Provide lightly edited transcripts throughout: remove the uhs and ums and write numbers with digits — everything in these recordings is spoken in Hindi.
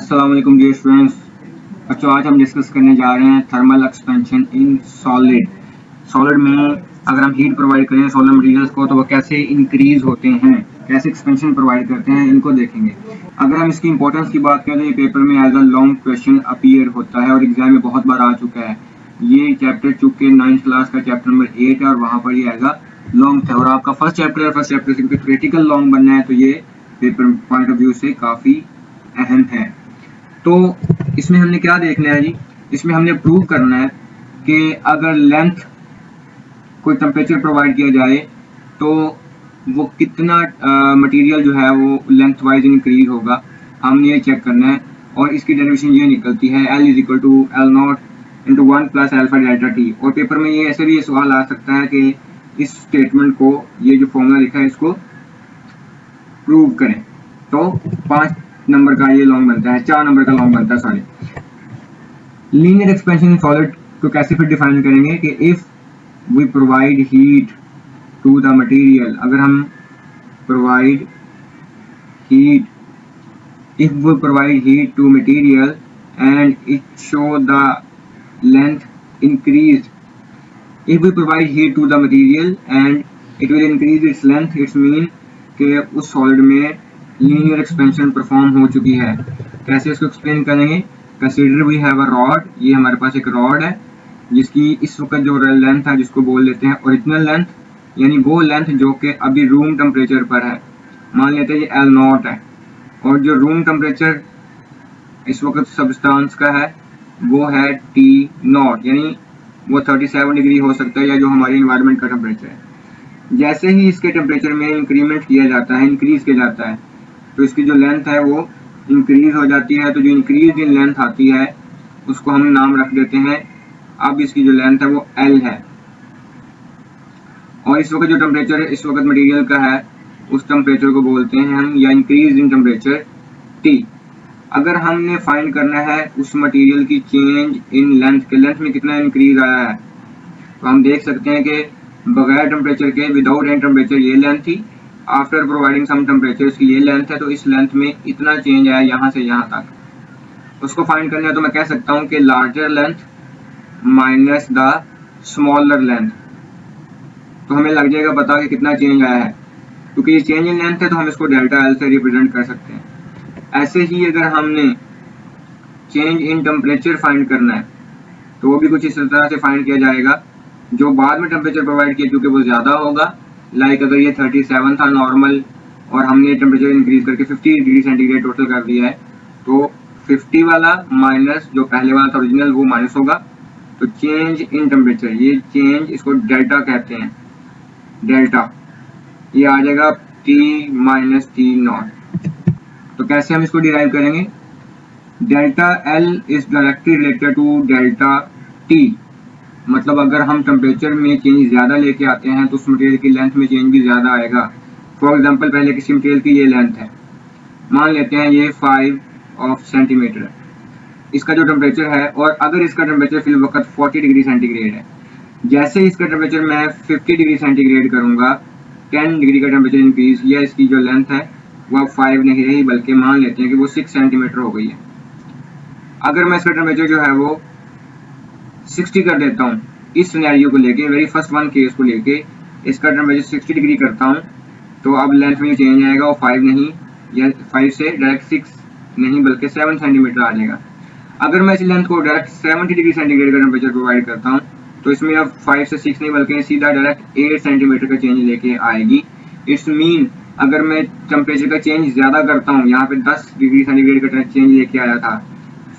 अस्सलाम वालेकुम डियर स्टूडेंट्स। बच्चों, आज हम डिस्कस करने जा रहे हैं thermal expansion in solid. Solid में अगर हम हीट प्रोवाइड करें सॉलिड मटेरियल्स को तो वो कैसे इंक्रीज होते हैं, कैसे एक्सपेंशन प्रोवाइड करते हैं, इनको देखेंगे। अगर हम इसकी इंपॉर्टेंस की बात करें तो ये पेपर में as a long question appear होता है और एग्जाम में बहुत बार आ चुका है। ये चैप्टर चूंकि 9th क्लास का चैप्टर नंबर 8 है और वहाँ पर ये एज अ लॉन्ग था और आपका फर्स्ट चैप्टर से क्योंकि क्रिटिकल लॉन्ग बनना है तो ये पेपर पॉइंट ऑफ व्यू से काफ़ी अहम है। तो इसमें हमने क्या देखना है जी, इसमें हमने प्रूव करना है कि अगर लेंथ कोई टेम्परेचर प्रोवाइड किया जाए तो वो कितना मटेरियल जो है वो लेंथ वाइज इंक्रीज होगा, हमने ये चेक करना है। और इसकी डेरिवेशन ये निकलती है L is equal to L naught into 1 plus alpha delta T. और पेपर में ये ऐसे भी ये सवाल आ सकता है कि इस स्टेटमेंट को, ये जो फॉर्मूला लिखा है इसको प्रूव करें। तो 5 नंबर का ये लॉन्ग बनता है, 4 नंबर का लॉन्ग बनता है sorry. Linear expansion in solid को कैसे फिर डिफाइन करेंगे कि if we provide heat to the material, अगर हम provide heat, if we provide heat to material and it show the length increased, if we provide heat to the material and it will increase its length, it's mean कि उस सॉलिड में लीनियर एक्सपेंशन परफॉर्म हो चुकी है। कैसे इसको एक्सप्लेन करेंगे? Consider we have a rod, ये हमारे पास एक रॉड है जिसकी इस वक्त जो लेंथ है जिसको बोल देते हैं ओरिजिनल लेंथ, यानी वो लेंथ जो कि अभी रूम टेम्परेचर पर है, मान लेते हैं ये एल नॉट है। और जो रूम टेम्परेचर इस वक्त सब्सटेंस का है वो है टी नॉट, यानी वो 37 डिग्री हो सकता है या जो हमारी इन्वायरमेंट का टेम्परेचर है। जैसे ही इसके टेम्परेचर में इंक्रीमेंट किया जाता है, इंक्रीज किया जाता है, तो इसकी जो लेंथ है वो इंक्रीज हो जाती है। तो जो इंक्रीज इन लेंथ आती है उसको हम नाम रख देते हैं, अब इसकी जो लेंथ है वो एल है। और इस वक्त जो टेम्परेचर इस वक्त मटेरियल का है उस टेम्परेचर को बोलते हैं हम, या इंक्रीज इन टेम्परेचर, टी। अगर हमने फाइंड करना है उस मटेरियल की चेंज इन लेंथ के, लेंथ में कितना इंक्रीज आया है, तो हम देख सकते हैं कि बगैर टेम्परेचर के, विदाउट एनी टेम्परेचर ये लेंथ थी, आफ्टर प्रोवाइडिंग सम टेम्परेचर इसकी ये लेंथ है, तो इस लेंथ में इतना चेंज आया यहाँ से यहाँ तक। उसको फाइंड करना है तो मैं कह सकता हूँ कि larger length minus the smaller length, तो हमें लग जाएगा पता कि कितना चेंज आया है। क्योंकि ये चेंज इन लेंथ है तो हम इसको डेल्टा एल से रिप्रेजेंट कर सकते हैं। ऐसे ही अगर हमने चेंज इन टेम्परेचर फाइंड करना है तो वो भी कुछ इस तरह से फाइंड किया जाएगा, जो बाद में टेम्परेचर प्रोवाइड किया क्योंकि वो ज़्यादा होगा। लाइक अगर ये 37 था नॉर्मल और हमने टेम्परेचर इंक्रीज करके 50 डिग्री सेंटीग्रेड टोटल कर दिया है, तो 50 वाला माइनस जो पहले वाला था ओरिजिनल वो माइनस होगा। तो चेंज इन टेम्परेचर, ये चेंज इसको डेल्टा कहते हैं, डेल्टा ये आ जाएगा टी माइनस टी नॉट। तो कैसे हम इसको डिराइव करेंगे? Delta L is directly related to delta T. मतलब अगर हम टेम्परेचर में चेंज ज़्यादा लेके आते हैं तो उस मटेरियल की लेंथ में चेंज भी ज़्यादा आएगा। फॉर एग्जांपल पहले किसी मटेरियल की ये लेंथ है, मान लेते हैं ये 5 सेंटीमीटर इसका जो टेम्परेचर है, और अगर इसका टेम्परेचर फिल वक्त 40 डिग्री सेंटीग्रेड है, जैसे इसका टेम्परेचर मैं 50 डिग्री सेंटीग्रेड करूँगा, 10 डिग्री का टेम्परेचर इंक्रीज, या इसकी जो लेंथ है वो अब 5 नहीं रही बल्कि मान लेते हैं कि वो 6 सेंटीमीटर हो गई है। अगर मैं इसका टेम्परेचर जो है वो 60 कर देता हूँ, इस सिनेरियो को लेके, वेरी फर्स्ट वन केस को लेके इसका टेम्परेचर 60 डिग्री करता हूँ, तो अब लेंथ में चेंज आएगा, वो 5 नहीं, या 5 से डायरेक्ट 6 नहीं बल्कि 7 सेंटीमीटर आ जाएगा। अगर मैं इस लेंथ को डायरेक्ट 70 डिग्री सेंटीग्रेड का टेम्परेचर प्रोवाइड करता हूँ तो इसमें अब 5 से 6 नहीं बल्कि सीधा डायरेक्ट 8 सेंटीमीटर का चेंज लेके आएगी। इट्स मीन अगर मैं टेम्परेचर का चेंज ज़्यादा करता हूँ, यहाँ पे 10 डिग्री सेंटीग्रेड का चेंज लेके आया था,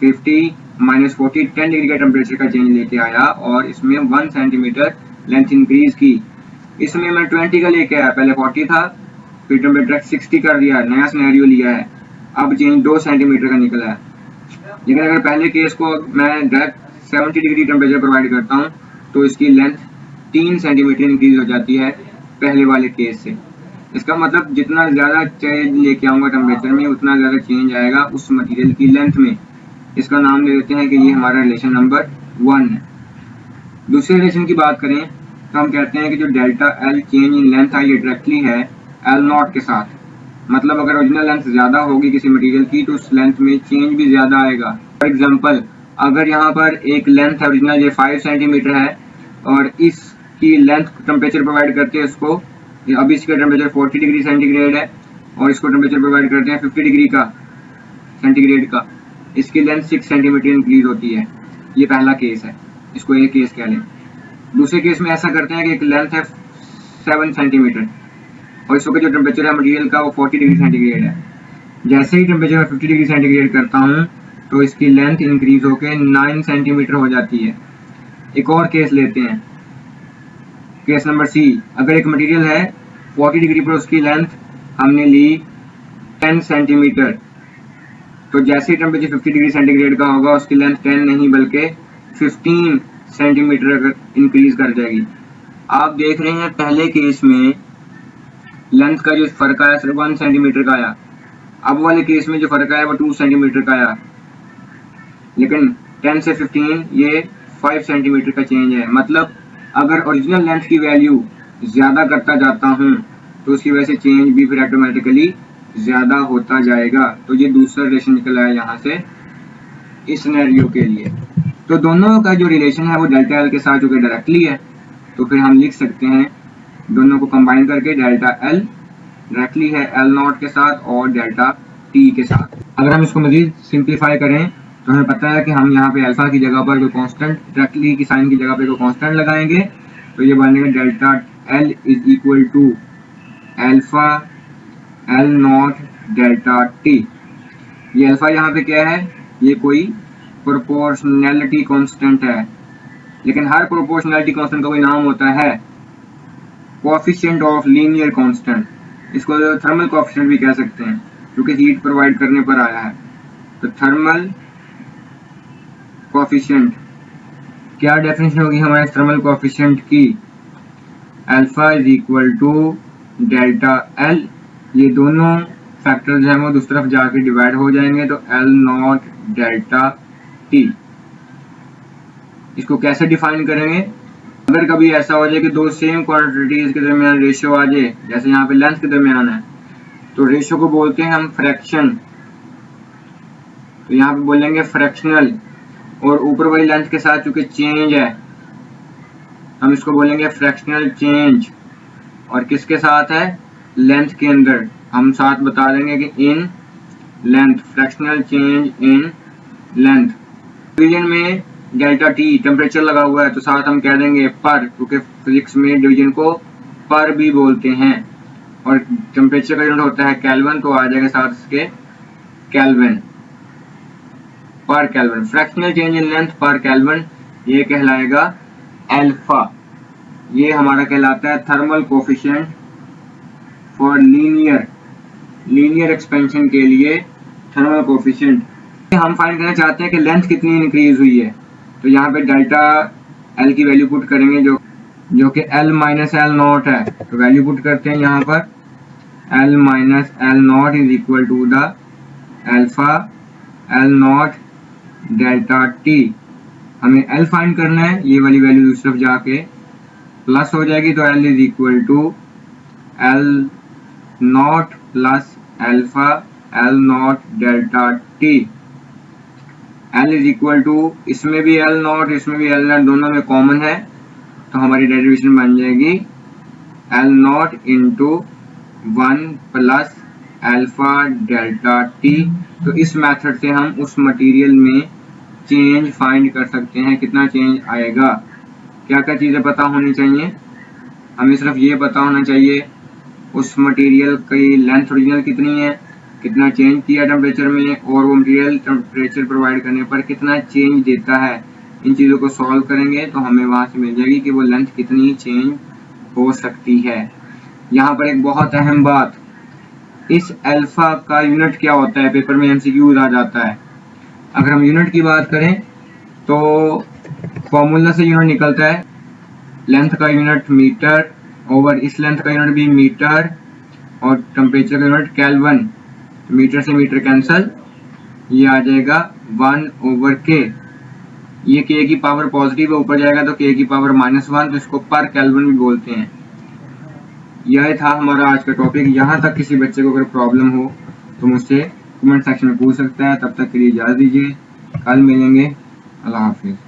50 माइनस 40 10 डिग्री का टेम्परेचर का चेंज लेके आया और इसमें 1 सेंटीमीटर लेंथ इंक्रीज की। इसमें मैं 20 का लेके आया, पहले 40 था फिर टेम्परेचर 60 कर दिया, नया सिनेरियो लिया है, अब चेंज 2 सेंटीमीटर का निकला है। लेकिन अगर पहले केस को मैं डायरेक्ट 70 डिग्री टेम्परेचर प्रोवाइड करता हूँ तो इसकी लेंथ 3 सेंटीमीटर इंक्रीज हो जाती है पहले वाले केस से। इसका मतलब जितना ज़्यादा चेंज लेके आऊँगा टेम्परेचर में उतना ज़्यादा चेंज आएगा उस मटेरियल की लेंथ में। इसका नाम ले देते हैं कि ये हमारा रिलेशन नंबर 1 है। दूसरे रिलेशन की बात करें तो हम कहते हैं कि जो delta L change in length है ये डायरेक्टली है एल नॉट के साथ। मतलब अगर ओरिजिनल लेंथ ज़्यादा होगी किसी मटेरियल की तो उस लेंथ में चेंज भी ज़्यादा आएगा। फॉर एग्जांपल, अगर यहाँ पर एक लेंथ है ओरिजिनल ये 5 सेंटीमीटर है और इसकी लेंथ टेम्परेचर प्रोवाइड करते हैं उसको, अभी इसका टेम्परेचर 40 डिग्री सेंटीग्रेड है और इसको टेम्परेचर प्रोवाइड करते हैं 50 डिग्री का सेंटीग्रेड का, इसकी लेंथ 6 सेंटीमीटर इंक्रीज होती है। ये पहला केस है, इसको एक केस कह लें। दूसरे केस में ऐसा करते हैं कि एक लेंथ है 7 सेंटीमीटर और इस वक्त जो टेम्परेचर है मटेरियल का वो 40 डिग्री सेंटीग्रेड है। जैसे ही टेम्परेचर 50 डिग्री सेंटीग्रेड करता हूँ तो इसकी लेंथ इंक्रीज होकर 9 सेंटीमीटर हो जाती है। एक और केस लेते हैं, केस नंबर सी। अगर एक मटेरियल है 40 डिग्री पर उसकी लेंथ हमने ली 10 सेंटीमीटर, तो जैसे ही टेम्परेचर 50 डिग्री सेंटीग्रेड का होगा उसकी लेंथ 10 नहीं बल्कि 15 सेंटीमीटर अगर इंक्रीज कर जाएगी। आप देख रहे हैं पहले केस में लेंथ का जो फर्क आया सिर्फ 1 सेंटीमीटर का आया, अब वाले केस में जो फर्क आया वो 2 सेंटीमीटर का आया, लेकिन 10 से 15 ये 5 सेंटीमीटर का चेंज है। मतलब अगर ओरिजिनल लेंथ की वैल्यू ज़्यादा करता जाता हूँ तो उसकी वजह से चेंज भी फिर ऑटोमेटिकली ज़्यादा होता जाएगा। तो ये दूसरा रिलेशन निकल आया यहाँ से इस सिनेरियो के लिए। तो दोनों का जो रिलेशन है वो डेल्टा एल के साथ जो कि डायरेक्टली है, तो फिर हम लिख सकते हैं दोनों को कंबाइन करके डेल्टा एल डायरेक्टली है एल नॉट के साथ और डेल्टा टी के साथ। अगर हम इसको मजीद सिंप्लीफाई करें तो हमें पता है कि हम यहाँ पे अल्फा की जगह पर जो कांस्टेंट डायरेक्टली की साइन की जगह पे जो कांस्टेंट लगाएंगे तो ये बनेगा delta L is equal to alpha L naught delta T. ये अल्फा यहाँ पे क्या है, ये कोई प्रोपोर्शनैलिटी कांस्टेंट है, लेकिन हर प्रोपोर्शनैलिटी कांस्टेंट का कोई नाम होता है कोएफिशिएंट ऑफ लीनियर कांस्टेंट। इसको थर्मल कोएफिशिएंट भी कह सकते हैं क्योंकि हीट प्रोवाइड करने पर आया है। तो थर्मल कोएफिशिएंट, क्या डेफिनेशन होगी हमारे थर्मल कोएफिशिएंट की, alpha is equal to delta L, ये दोनों फैक्टर जो है वो दूसरी तरफ जाके डिवाइड हो जाएंगे तो एल नॉट डेल्टा टी। इसको कैसे डिफाइन करेंगे, अगर कभी ऐसा हो जाए कि दो सेम क्वांटिटीज के दरमियान रेशियो आ जाए, जैसे यहाँ पे लेंथ के दरमियान है, तो रेशियो को बोलते हैं हम फ्रैक्शन। तो यहाँ पे बोलेंगे फ्रैक्शनल, और ऊपर वाली लेंथ के साथ चूंकि चेंज है हम इसको बोलेंगे फ्रैक्शनल चेंज। और किसके साथ है, लेंथ के अंदर हम साथ बता देंगे कि in length, fractional change in length. Division में डेल्टा टी टेम्परेचर लगा हुआ है तो साथ हम कह देंगे पर, क्योंकि फिजिक्स में डिवीजन को पर भी बोलते हैं और टेम्परेचर का यूनिट होता है केल्विन, तो आ जाएगा साथ इसके केल्विन, पर kelvin. Fractional change in length पर केल्विन ये कहलाएगा अल्फा। ये हमारा कहलाता है thermal coefficient for linear expansion के लिए थर्मल कोएफिशिएंट। हम फाइंड करना चाहते हैं कि लेंथ कितनी इंक्रीज हुई है, तो यहाँ पे डेल्टा एल की वैल्यू पुट करेंगे जो कि एल माइनस एल नॉट है। तो वैल्यू पुट करते हैं यहाँ पर, L minus L naught is equal to the alpha L naught delta T. हमें एल फाइंड करना है, ये वाली वैल्यू दूसरी तरफ जाके प्लस हो जाएगी, तो L is equal to L naught plus alpha L naught delta T. L is equal to, इसमें भी एल नॉट इसमें भी एल नॉट दोनों में कॉमन है, तो हमारी डेरिवेशन बन जाएगी L naught into 1 plus alpha delta T. तो इस मेथड से हम उस मटेरियल में चेंज फाइंड कर सकते हैं, कितना चेंज आएगा। क्या क्या चीज़ें पता होनी चाहिए, हमें सिर्फ ये पता होना चाहिए उस मटेरियल की लेंथ ओरिजिनल कितनी है, कितना चेंज किया टेम्परेचर में, और वो मटेरियल टेम्परेचर प्रोवाइड करने पर कितना चेंज देता है। इन चीज़ों को सॉल्व करेंगे तो हमें वहाँ से मिल जाएगी कि वो लेंथ कितनी चेंज हो सकती है। यहाँ पर एक बहुत अहम बात, इस अल्फा का यूनिट क्या होता है, पेपर में एमसीक्यूज आ जाता है। अगर हम यूनिट की बात करें तो फॉर्मूला से यूनिट निकलता है, लेंथ का यूनिट मीटर ओवर इस लेंथ का यूनिट भी मीटर और टेम्परेचर का यूनिट केल्विन। मीटर से मीटर कैंसल, ये आ जाएगा 1 ओवर के। ये के की पावर पॉजिटिव है, ऊपर जाएगा तो के की पावर -1, तो इसको पर केल्विन भी बोलते हैं। यह था हमारा आज का टॉपिक। यहाँ तक किसी बच्चे को अगर प्रॉब्लम हो तो मुझसे कमेंट सेक्शन में पूछ सकता है। तब तक के लिए इजाज़त दीजिए, कल मिलेंगे। अल्लाह हाफिज़।